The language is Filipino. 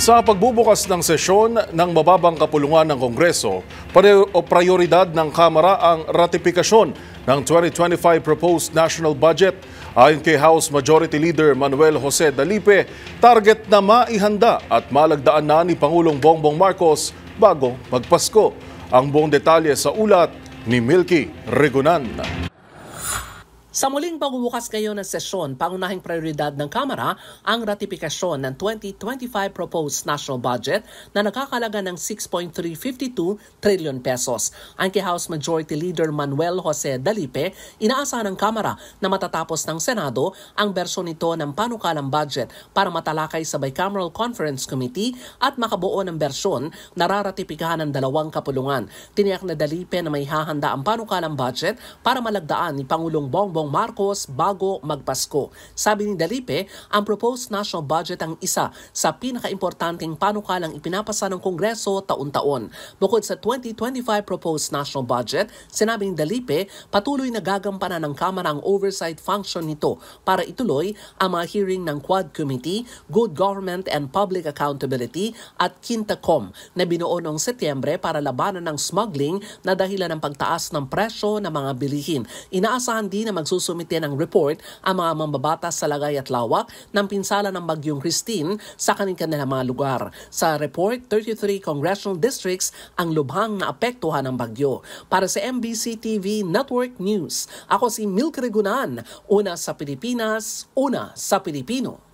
Sa pagbubukas ng sesyon ng mababang kapulungan ng Kongreso, prioridad ng Kamara ang ratifikasyon ng 2025 proposed national budget. Ayon kay House Majority Leader Manuel Jose Dalipe, target na maihanda at malagdaan na ni Pangulong Bongbong Marcos bago magpasko. Ang buong detalye sa ulat ni Milky Regunan. Sa muling pagbubukas ngayon ng sesyon, pangunahing prioridad ng Kamara ang ratifikasyon ng 2025 proposed national budget na nakakalaga ng 6.352 trillion pesos. Ang kay House Majority Leader Manuel Jose Dalipe, inaasahan ng Kamara na matatapos ng Senado ang bersyon nito ng panukalang budget para matalakay sa Bicameral Conference Committee at makabuo ng bersyon na raratipikahan ng dalawang kapulungan. Tiniyak na Dalipe na may hahanda ang panukalang budget para malagdaan ni Pangulong Bongbong Marcos bago magpasko. Sabi ni Dalipe, ang proposed national budget ang isa sa pinakaimportanteng panukalang ipinapasa ng Kongreso taon-taon. Bukod sa 2025 proposed national budget, sinabi ni Dalipe, patuloy na gagampanan ng Kamara ang oversight function nito para ituloy ang mga hearing ng Quad Committee, Good Government and Public Accountability at Quintacom na binuo noong Setyembre para labanan ng smuggling na dahilan ng pagtaas ng presyo ng mga bilihin. Inaasahan din na magsusumite ng report ang mga mambabatas sa lagay at lawak ng pinsala ng Bagyong Christine sa kanilang mga lugar. Sa report, 33 congressional districts ang lubhang naapektuhan ng bagyo. Para sa MBC TV Network News, ako si Milky Regunan, una sa Pilipinas, una sa Pilipino.